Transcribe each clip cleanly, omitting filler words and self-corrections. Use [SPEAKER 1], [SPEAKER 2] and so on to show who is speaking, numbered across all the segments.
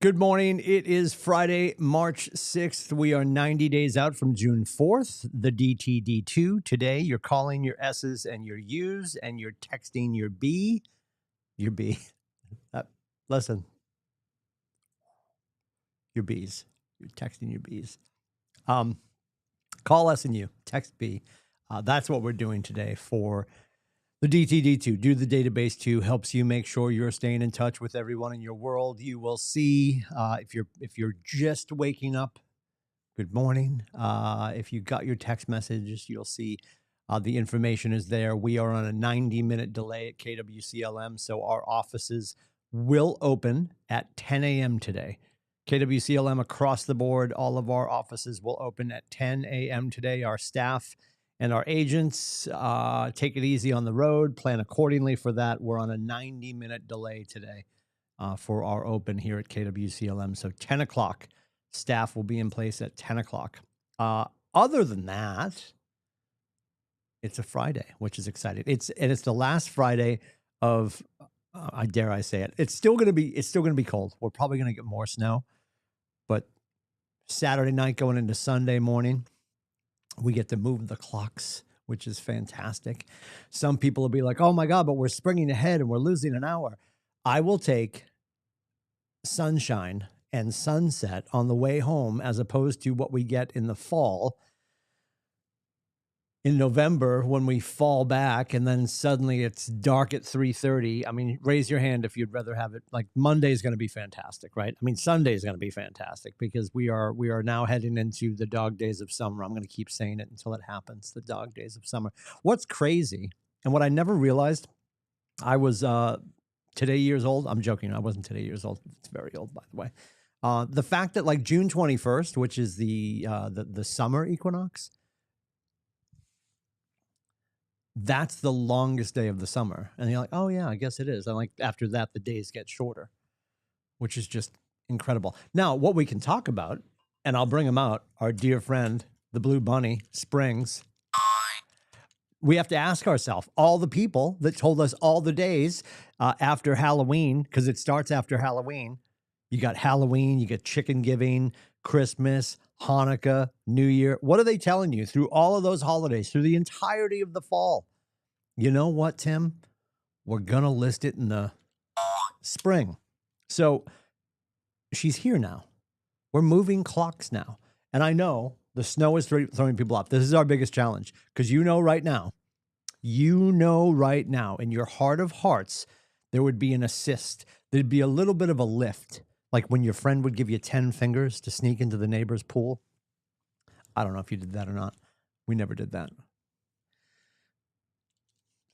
[SPEAKER 1] Good morning. It is Friday, March 6th. We are 90 days out from June 4th, the DTD2. Today, you're calling your S's and your U's, and you're texting your B. Your B. Listen, your B's. You're texting your B's. Call S and U, text B. That's what we're doing today for the DTD2. Do the Database 2 helps you make sure you're staying in touch with everyone in your world. You will see if you're just waking up, good morning. If you got your text messages, you'll see the information is there. We are on a 90-minute delay at KWCLM, so our offices will open at 10 a.m. today. KWCLM across the board, all of our offices will open at 10 a.m. today. Our staff and our agents, take it easy on the road, plan accordingly for that. We're on a 90-minute delay today for our open here at KWCLM. So 10 o'clock, staff will be in place at 10 o'clock. Other than that, it's a Friday, which is exciting. It's the last Friday of, I dare I say it, it's still going to be cold. We're probably going to get more snow, but Saturday night going into Sunday morning, we get to move the clocks, which is fantastic. Some people will be like, oh my God, but we're springing ahead and we're losing an hour. I will take sunshine and sunset on the way home as opposed to what we get in the fall. In November, when we fall back and then suddenly it's dark at 3:30. I mean, raise your hand if you'd rather have it. Like Monday is going to be fantastic, right? I mean, Sunday is going to be fantastic because we are now heading into the dog days of summer. I'm going to keep saying it until it happens. The dog days of summer. What's crazy and what I never realized, I was today years old. I'm joking. I wasn't today years old. It's very old, by the way. The fact that like June 21st, which is the summer equinox, that's the longest day of the summer. And you're like, oh yeah, I guess it is. And like after that, the days get shorter, which is just incredible. Now, what we can talk about, and I'll bring him out, our dear friend, the Blue Bunny, Springs. We have to ask ourselves, all the people that told us all the days after Halloween, because it starts after Halloween. You got Halloween, you got chicken giving, Christmas, Hanukkah, New Year. What are they telling you through all of those holidays, through the entirety of the fall? You know what, Tim? We're going to list it in the spring. So she's here now. We're moving clocks now. And I know the snow is throwing people off. This is our biggest challenge because you know right now in your heart of hearts, there would be an assist. There'd be a little bit of a lift. Like when your friend would give you 10 fingers to sneak into the neighbor's pool. I don't know if you did that or not. We never did that.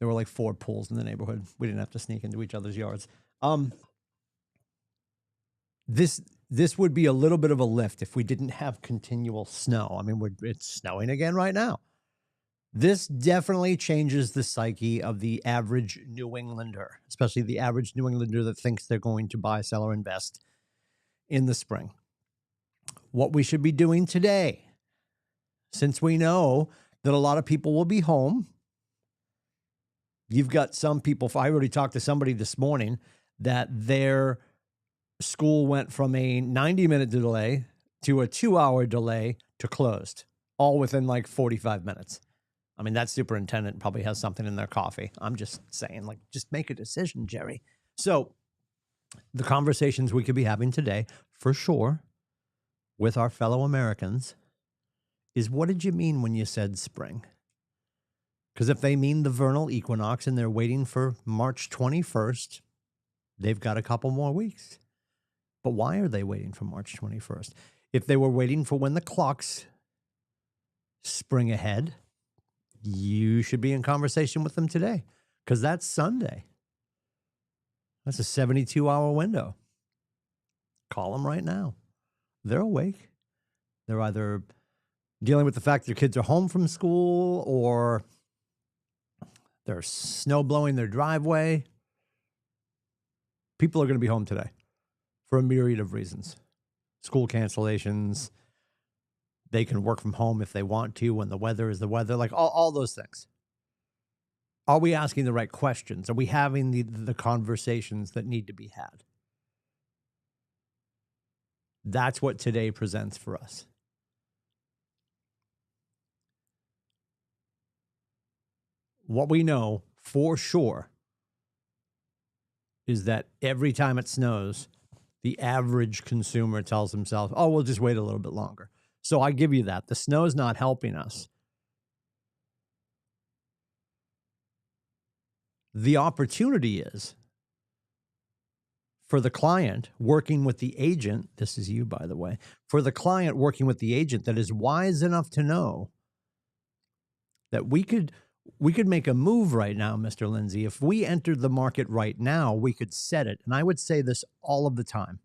[SPEAKER 1] There were like 4 pools in the neighborhood. We didn't have to sneak into each other's yards. This would be a little bit of a lift if we didn't have continual snow. I mean, it's snowing again right now. This definitely changes the psyche of the average New Englander, especially the average New Englander that thinks they're going to buy, sell, or invest in the spring. What we should be doing today, since we know that a lot of people will be home. You've got some people, I already talked to somebody this morning that their school went from a 90-minute delay to a 2-hour delay to closed, all within like 45 minutes. I mean, that superintendent probably has something in their coffee. I'm just saying, like, just make a decision, Jerry. So the conversations we could be having today, for sure, with our fellow Americans is, what did you mean when you said spring? Because if they mean the vernal equinox and they're waiting for March 21st, they've got a couple more weeks. But why are they waiting for March 21st? If they were waiting for when the clocks spring ahead, you should be in conversation with them today because that's Sunday. That's a 72-hour window. Call them right now. They're awake. They're either dealing with the fact their kids are home from school or they're snow blowing their driveway. People are going to be home today for a myriad of reasons. School cancellations. They can work from home if they want to when the weather is the weather, like all those things. Are we asking the right questions? Are we having the conversations that need to be had? That's what today presents for us. What we know for sure is that every time it snows, the average consumer tells themselves, oh, we'll just wait a little bit longer. So I give you that. The snow is not helping us. The opportunity is for the client working with the agent. This is you, by the way, for the client working with the agent that is wise enough to know that we could make a move right now, Mr. Lindsay. If we entered the market right now, we could set it. And I would say this all of the time.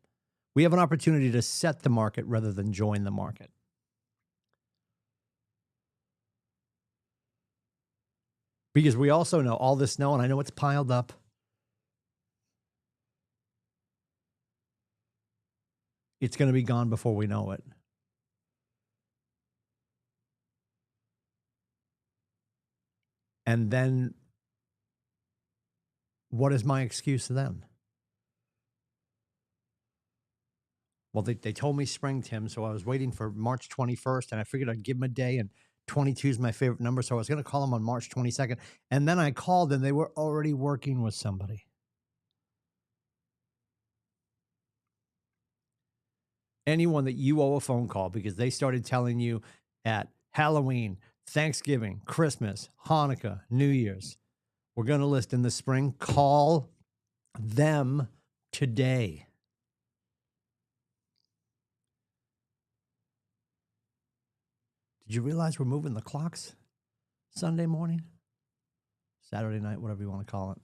[SPEAKER 1] We have an opportunity to set the market rather than join the market. Because we also know all this snow, and I know it's piled up. It's going to be gone before we know it. And then what is my excuse to them? Well, they told me spring, Tim, so I was waiting for March 21st, and I figured I'd give them a day, and 22 is my favorite number, so I was going to call them on March 22nd. And then I called, and they were already working with somebody. Anyone that you owe a phone call because they started telling you at Halloween, Thanksgiving, Christmas, Hanukkah, New Year's, we're going to list in the spring, call them today. Did you realize we're moving the clocks Sunday morning? Saturday night, whatever you want to call it.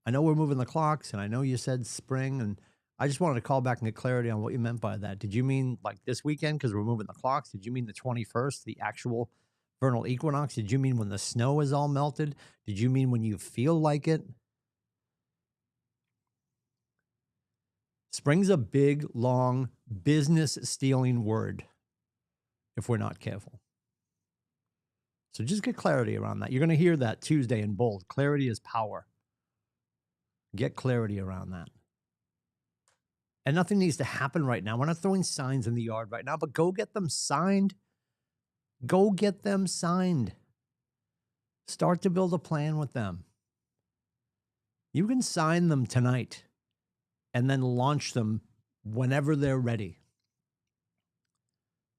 [SPEAKER 1] I know we're moving the clocks, and I know you said spring, and I just wanted to call back and get clarity on what you meant by that. Did you mean like this weekend because we're moving the clocks? Did you mean the 21st, the actual vernal equinox? Did you mean when the snow is all melted? Did you mean when you feel like it? Spring's a big, long, business-stealing word if we're not careful. So just get clarity around that. You're going to hear that Tuesday in bold. Clarity is power. Get clarity around that. And nothing needs to happen right now. We're not throwing signs in the yard right now, but go get them signed. Go get them signed. Start to build a plan with them. You can sign them tonight and then launch them whenever they're ready.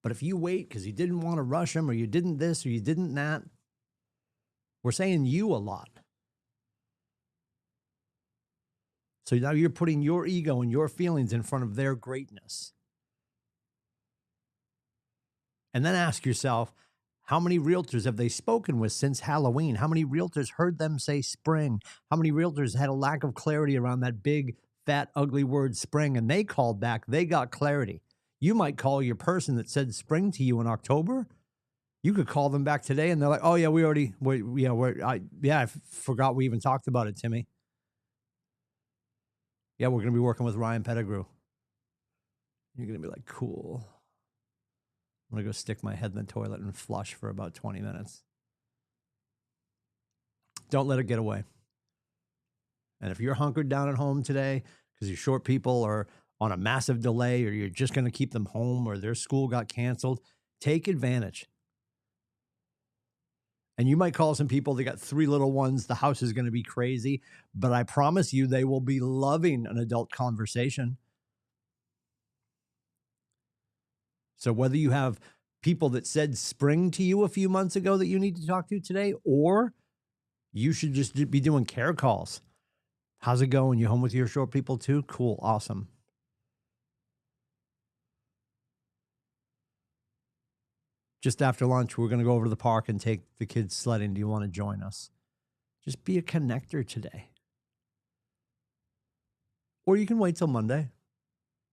[SPEAKER 1] But if you wait because you didn't want to rush them, or you didn't this or you didn't that, we're saying you a lot. So now you're putting your ego and your feelings in front of their greatness. And then ask yourself, how many realtors have they spoken with since Halloween? How many realtors heard them say spring? How many realtors had a lack of clarity around that big, fat, ugly word spring, and they called back, they got clarity? You might call your person that said spring to you in October. You could call them back today and they're like, oh yeah, I forgot we even talked about it, Timmy. Yeah, we're going to be working with Ryan Pettigrew. You're going to be like, cool. I'm going to go stick my head in the toilet and flush for about 20 minutes. Don't let it get away. And if you're hunkered down at home today because your short people are on a massive delay, or you're just going to keep them home, or their school got canceled, take advantage. And you might call some people, they got 3 little ones. The house is going to be crazy, but I promise you they will be loving an adult conversation. So whether you have people that said spring to you a few months ago that you need to talk to today, or you should just be doing care calls. How's it going? You home with your short people too? Cool. Awesome. Just after lunch, we're going to go over to the park and take the kids sledding. Do you want to join us? Just be a connector today. Or you can wait till Monday.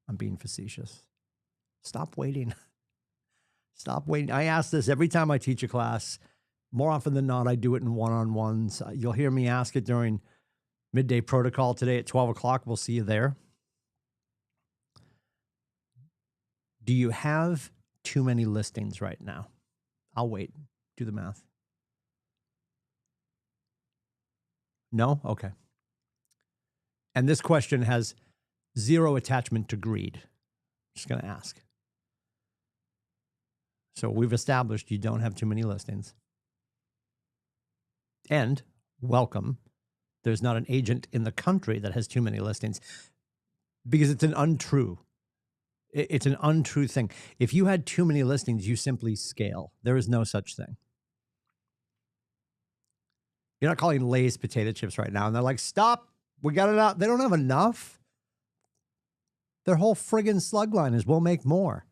[SPEAKER 1] I'm being facetious. Stop waiting. Stop waiting. I ask this every time I teach a class. More often than not, I do it in one-on-ones. You'll hear me ask it during midday protocol today at 12 o'clock. We'll see you there. Do you have too many listings right now? I'll wait. Do the math. No? Okay. And this question has zero attachment to greed. I'm just going to ask. So we've established you don't have too many listings. And welcome. There's not an agent in the country that has too many listings, because it's an untrue. It's an untrue thing. If you had too many listings, you simply scale. There is no such thing. You're not calling Lay's potato chips right now, and they're like, stop, we got it out. They don't have enough. Their whole friggin' slug line is we'll make more.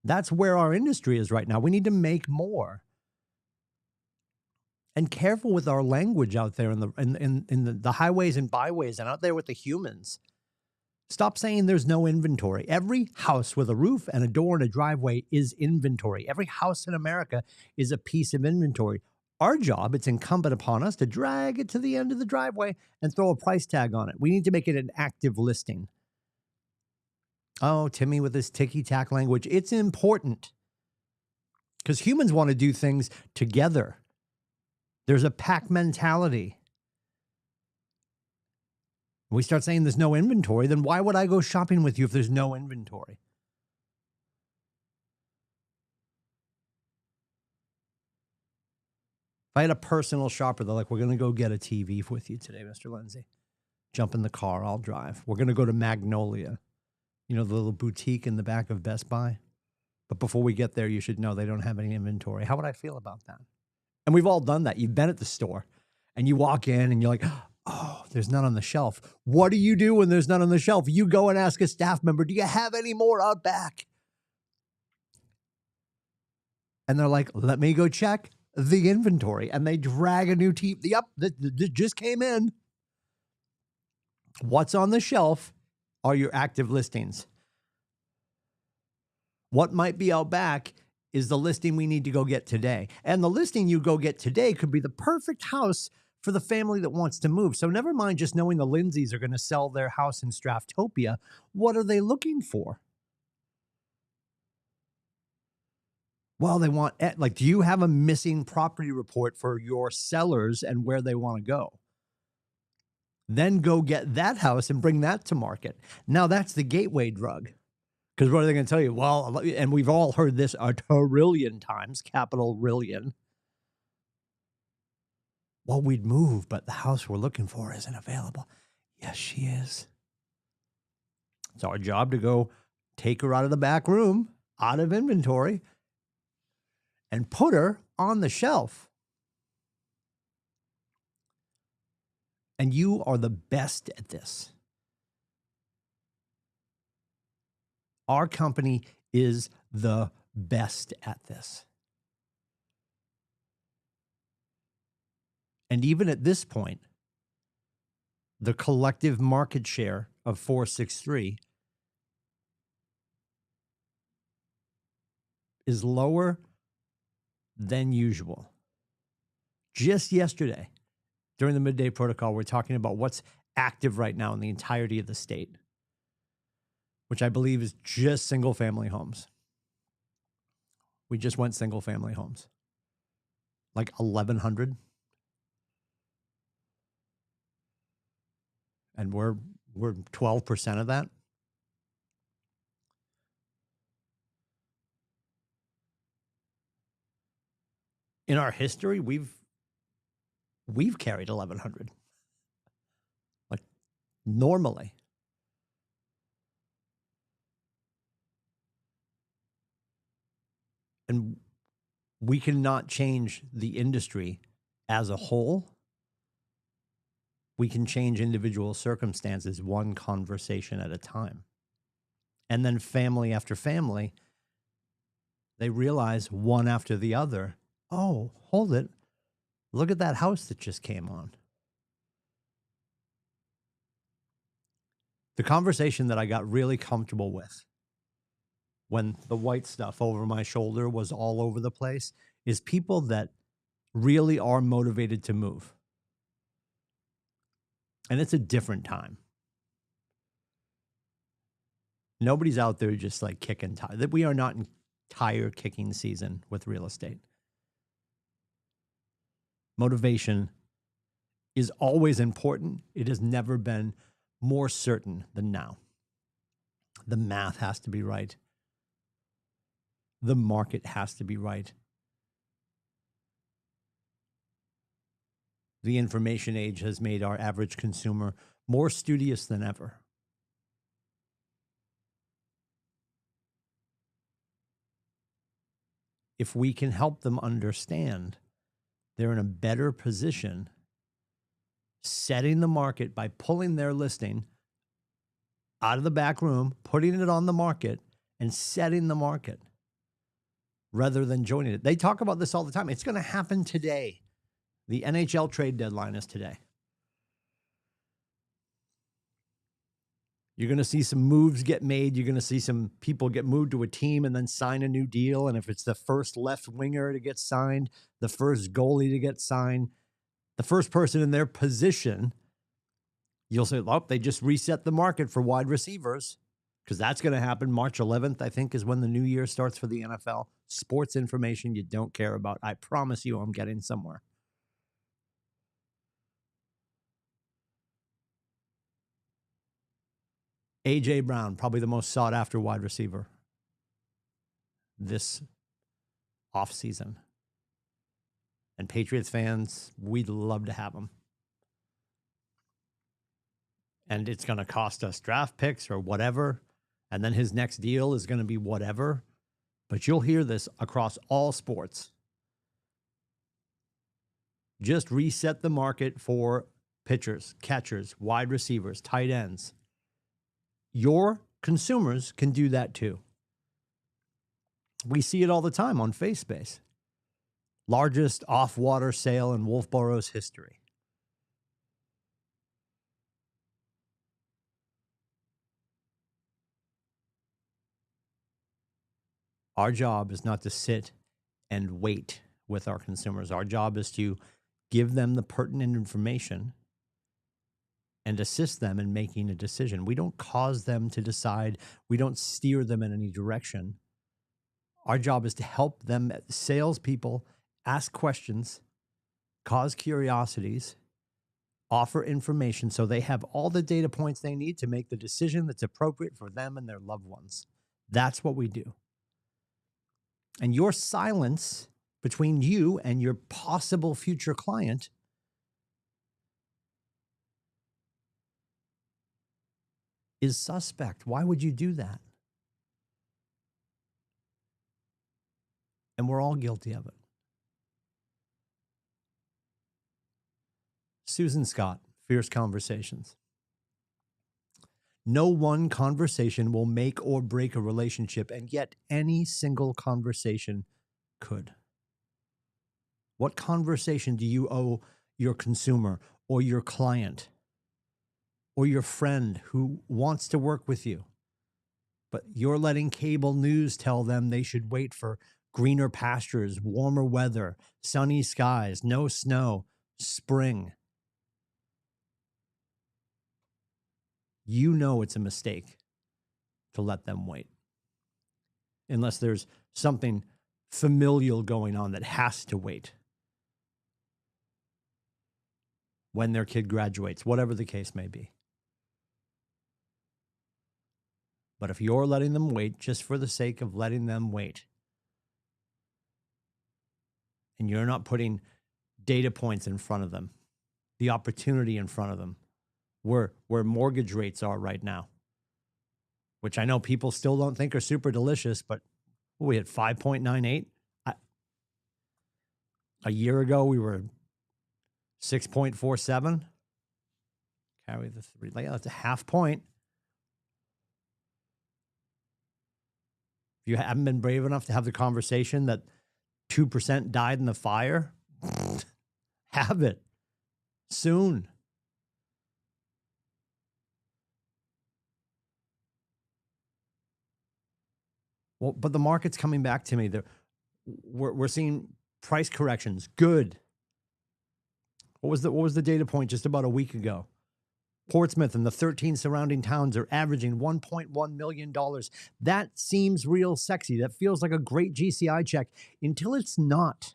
[SPEAKER 1] That's where our industry is right now. We need to make more. And careful with our language out there in the highways and byways and out there with the humans. Stop saying there's no inventory. Every house with a roof and a door and a driveway is inventory. Every house in America is a piece of inventory. Our job, it's incumbent upon us to drag it to the end of the driveway and throw a price tag on it. We need to make it an active listing. Oh, Timmy with this ticky-tack language. It's important because humans want to do things together. There's a pack mentality. When we start saying there's no inventory, then why would I go shopping with you if there's no inventory? If I had a personal shopper, they're like, we're going to go get a TV with you today, Mr. Lindsay. Jump in the car, I'll drive. We're going to go to Magnolia, you know, the little boutique in the back of Best Buy. But before we get there, you should know they don't have any inventory. How would I feel about that? And we've all done that. You've been at the store and you walk in and you're like, oh, there's none on the shelf. What do you do when there's none on the shelf? You go and ask a staff member, do you have any more out back? And they're like, let me go check the inventory. And they drag a new TV. Yep, that just came in. What's on the shelf are your active listings. What might be out back is the listing we need to go get today. And the listing you go get today could be the perfect house for the family that wants to move. So never mind just knowing the Lindsays are going to sell their house in Straftopia. What are they looking for? Well, they want, like, do you have a missing property report for your sellers and where they want to go? Then go get that house and bring that to market. Now that's the gateway drug. Because what are they going to tell you? Well, and we've all heard this a trillion times, capital rillion. Well, we'd move, but the house we're looking for isn't available. Yes, she is. It's our job to go take her out of the back room, out of inventory, and put her on the shelf. And you are the best at this. Our company is the best at this. And even at this point, the collective market share of 463 is lower than usual. Just yesterday, during the midday protocol, we're talking about what's active right now in the entirety of the state, which I believe is just single-family homes. We just went single-family homes, like 1,100. And we're 12% of that. In our history, we've carried 1,100, like normally. And we cannot change the industry as a whole. We can change individual circumstances one conversation at a time. And then family after family, they realize one after the other, oh, hold it. Look at that house that just came on. The conversation that I got really comfortable with when the white stuff over my shoulder was all over the place is people that really are motivated to move. And it's a different time. Nobody's out there just like kicking tires. We are not in tire kicking season with real estate. Motivation is always important. It has never been more certain than now. The math has to be right. The market has to be right. The information age has made our average consumer more studious than ever. If we can help them understand, they're in a better position setting the market by pulling their listing out of the back room, putting it on the market, and setting the market rather than joining it. They talk about this all the time. It's going to happen today. The NHL trade deadline is today. You're going to see some moves get made. You're going to see some people get moved to a team and then sign a new deal. And if it's the first left winger to get signed, the first goalie to get signed, the first person in their position, you'll say, oh, they just reset the market for wide receivers, because that's going to happen. March 11th, I think, is when the new year starts for the NFL. Sports information you don't care about. I promise you I'm getting somewhere. A.J. Brown, probably the most sought-after wide receiver this offseason. And Patriots fans, we'd love to have him. And it's going to cost us draft picks or whatever. And then his next deal is going to be whatever. But you'll hear this across all sports. Just reset the market for pitchers, catchers, wide receivers, tight ends. Your consumers can do that too. We see it all the time on FaceSpace. Largest off-water sale in Wolfboro's history. Our job is not to sit and wait with our consumers. Our job is to give them the pertinent information and assist them in making a decision. We don't cause them to decide. We don't steer them in any direction. Our job is to help them, salespeople, ask questions, cause curiosities, offer information so they have all the data points they need to make the decision that's appropriate for them and their loved ones. That's what we do. And your silence between you and your possible future client is suspect. Why would you do that? And we're all guilty of it. Susan Scott, Fierce Conversations. No one conversation will make or break a relationship, and yet any single conversation could. What conversation do you owe your consumer or your client or your friend who wants to work with you, but you're letting cable news tell them they should wait for greener pastures, warmer weather, sunny skies, no snow, spring? You know it's a mistake to let them wait, unless there's something familial going on that has to wait. When their kid graduates, whatever the case may be. But if you're letting them wait just for the sake of letting them wait, and you're not putting data points in front of them, the opportunity in front of them, where mortgage rates are right now, which I know people still don't think are super delicious, but we had 5.98. A year ago, we were 6.47. Carry the 3. That's a half point. If you haven't been brave enough to have the conversation that 2% died in the fire, have it soon. Well, but the market's coming back to me. We're seeing price corrections. Good. What was the data point just about a week ago? Portsmouth and the 13 surrounding towns are averaging $1.1 million. That seems real sexy. That feels like a great GCI check until it's not.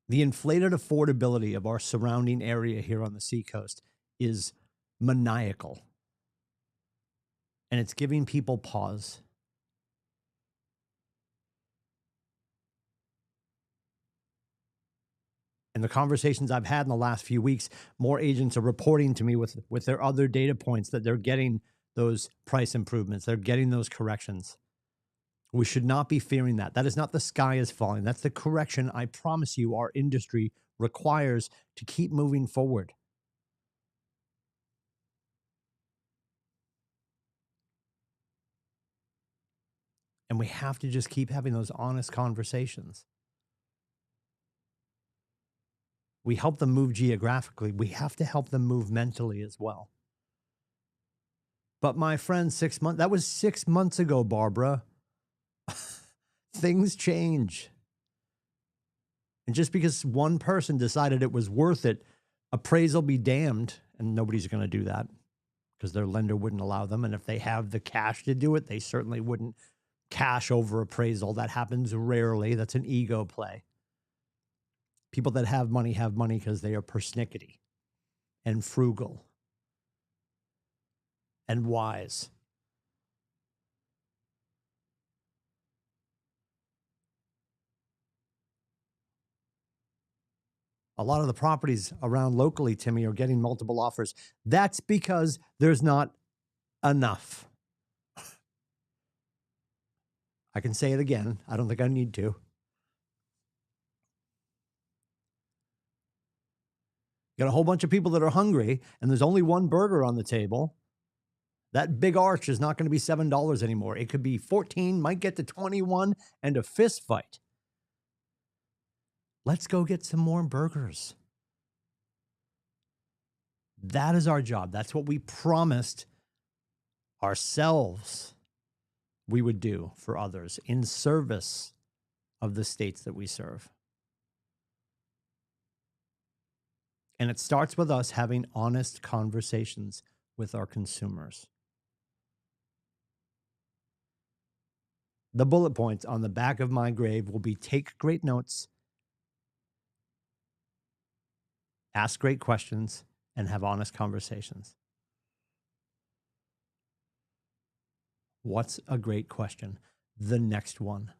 [SPEAKER 1] The inflated affordability of our surrounding area here on the seacoast is maniacal. And it's giving people pause. And the conversations I've had in the last few weeks, more agents are reporting to me with their other data points that they're getting those price improvements. They're getting those corrections. We should not be fearing that. That is not the sky is falling. That's the correction I promise you our industry requires to keep moving forward. And we have to just keep having those honest conversations. We help them move geographically. We have to help them move mentally as well. But my friend, that was 6 months ago, Barbara. Things change. And just because one person decided it was worth it, appraisal be damned, and nobody's going to do that because their lender wouldn't allow them. And if they have the cash to do it, they certainly wouldn't cash over appraisal. That happens rarely. That's an ego play. People that have money because they are persnickety and frugal and wise. A lot of the properties around locally, Timmy, are getting multiple offers. That's because there's not enough. I can say it again. I don't think I need to. You got a whole bunch of people that are hungry, and there's only one burger on the table. That big arch is not going to be $7 anymore. It could be 14, might get to 21, and a fist fight. Let's go get some more burgers. That is our job. That's what we promised ourselves we would do for others in service of the states that we serve. And it starts with us having honest conversations with our consumers. The bullet points on the back of my grave will be: take great notes, ask great questions, and have honest conversations. What's a great question? The next one.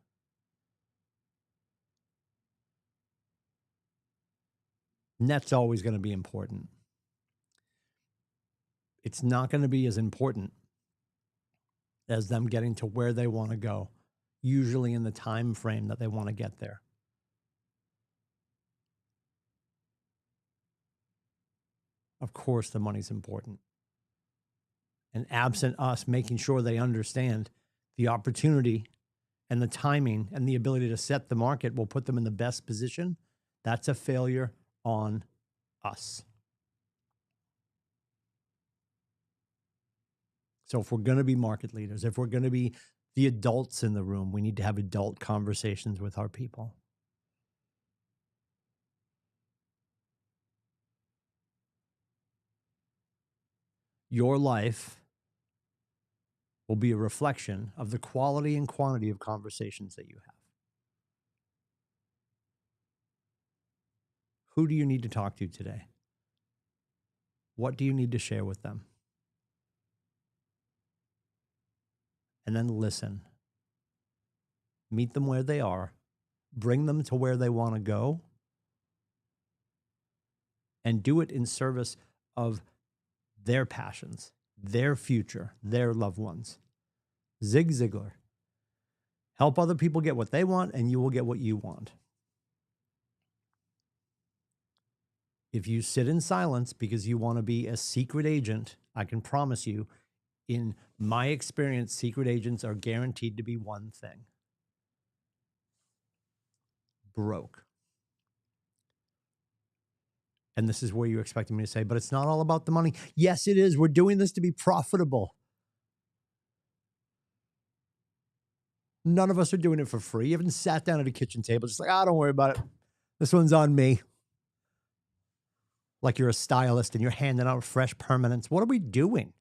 [SPEAKER 1] Net's always going to be important. It's not going to be as important as them getting to where they want to go, usually in the time frame that they want to get there. Of course, the money's important. And absent us making sure they understand the opportunity and the timing and the ability to set the market will put them in the best position, that's a failure on us. So if we're going to be market leaders, if we're going to be the adults in the room, we need to have adult conversations with our people. Your life will be a reflection of the quality and quantity of conversations that you have. Who do you need to talk to today? What do you need to share with them? And then listen. Meet them where they are. Bring them to where they want to go. And do it in service of their passions, their future, their loved ones. Zig Ziglar. Help other people get what they want, and you will get what you want. If you sit in silence because you want to be a secret agent, I can promise you, in my experience, secret agents are guaranteed to be one thing: broke. And this is where you expected me to say, but it's not all about the money. Yes, it is. We're doing this to be profitable. None of us are doing it for free. You haven't sat down at a kitchen table just like, don't worry about it. This one's on me. Like you're a stylist and you're handing out fresh permanents. What are we doing?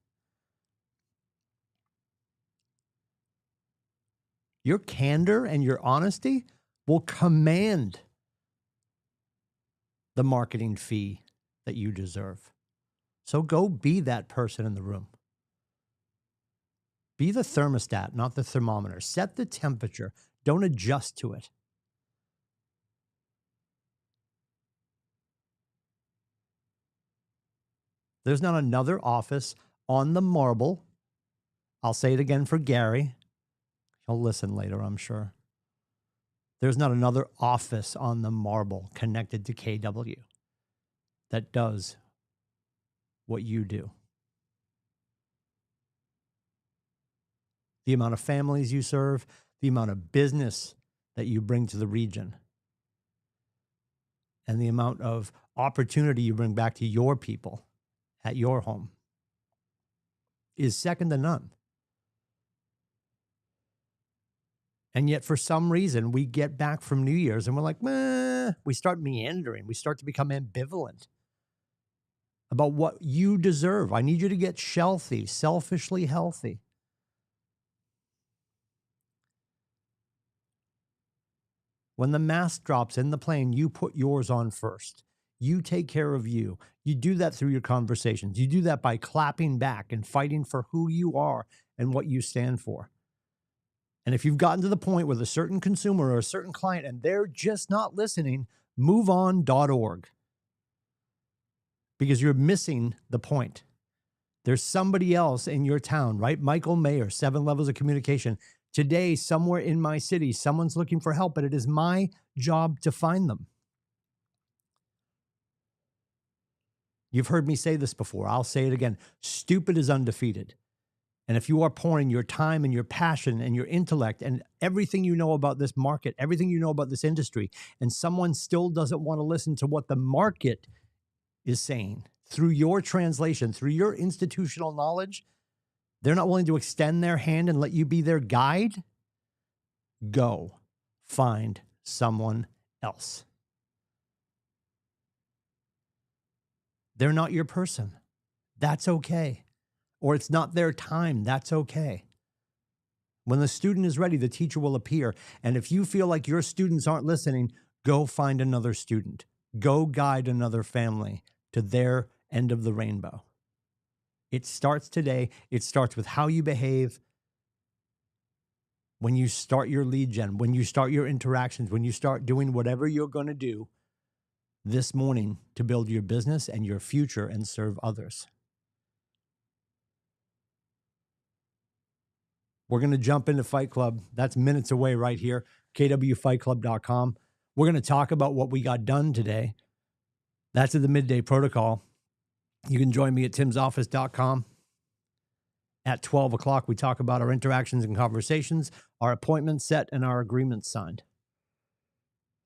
[SPEAKER 1] Your candor and your honesty will command the marketing fee that you deserve. So go be that person in the room. Be the thermostat, not the thermometer. Set the temperature. Don't adjust to it. There's not another office on the marble. I'll say it again for Gary. He'll listen later, I'm sure. There's not another office on the marble connected to KW that does what you do. The amount of families you serve, the amount of business that you bring to the region, and the amount of opportunity you bring back to your people at your home is second to none. And yet, for some reason, we get back from New Year's and we're like, meh. We start meandering. We start to become ambivalent about what you deserve. I need you to get shelthy, selfishly healthy. When the mask drops in the plane, you put yours on first. You take care of you. You do that through your conversations. You do that by clapping back and fighting for who you are and what you stand for. And if you've gotten to the point with a certain consumer or a certain client and they're just not listening, moveon.org, because you're missing the point. There's somebody else in your town, right? Michael Mayer, 7 Levels of Communication. Today, somewhere in my city, someone's looking for help, but it is my job to find them. You've heard me say this before. I'll say it again. Stupid is undefeated. And if you are pouring your time and your passion and your intellect and everything you know about this market, everything you know about this industry, and someone still doesn't want to listen to what the market is saying through your translation, through your institutional knowledge, they're not willing to extend their hand and let you be their guide, go find someone else. They're not your person. That's okay. Or it's not their time. That's okay. When the student is ready, the teacher will appear. And if you feel like your students aren't listening, go find another student. Go guide another family to their end of the rainbow. It starts today. It starts with how you behave when you start your lead gen, when you start your interactions, when you start doing whatever you're going to do this morning to build your business and your future and serve others. We're going to jump into Fight Club. That's minutes away right here, KWFightClub.com. We're going to talk about what we got done today. That's at the Midday Protocol. You can join me at timsoffice.com. At 12 o'clock, we talk about our interactions and conversations, our appointments set, and our agreements signed.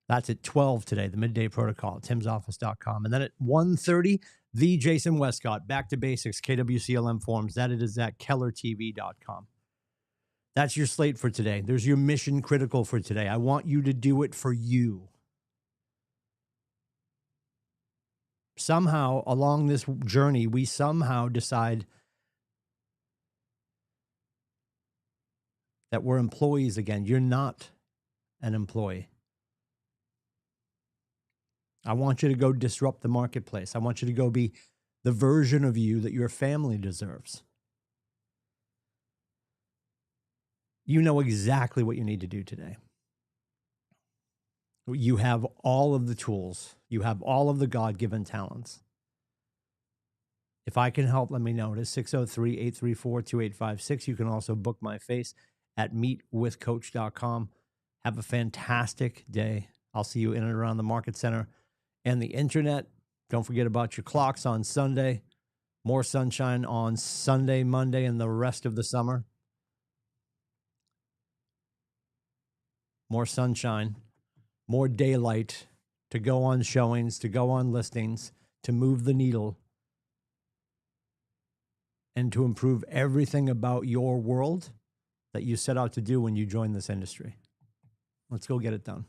[SPEAKER 1] That's at 12 today, the Midday Protocol at timsoffice.com. And then at 1:30, the Jason Westcott, Back to Basics, KWCLM Forums. That it is at kellertv.com. That's your slate for today. There's your mission critical for today. I want you to do it for you. Somehow along this journey, we somehow decide that we're employees again. You're not an employee. I want you to go disrupt the marketplace. I want you to go be the version of you that your family deserves. You know exactly what you need to do today. You have all of the tools. You have all of the God-given talents. If I can help, let me know. It is 603-834-2856. You can also book my face at meetwithcoach.com. Have a fantastic day. I'll see you in and around the Market Center and the internet. Don't forget about your clocks on Sunday. More sunshine on Sunday, Monday, and the rest of the summer. More sunshine, more daylight to go on showings, to go on listings, to move the needle, and to improve everything about your world that you set out to do when you join this industry. Let's go get it done.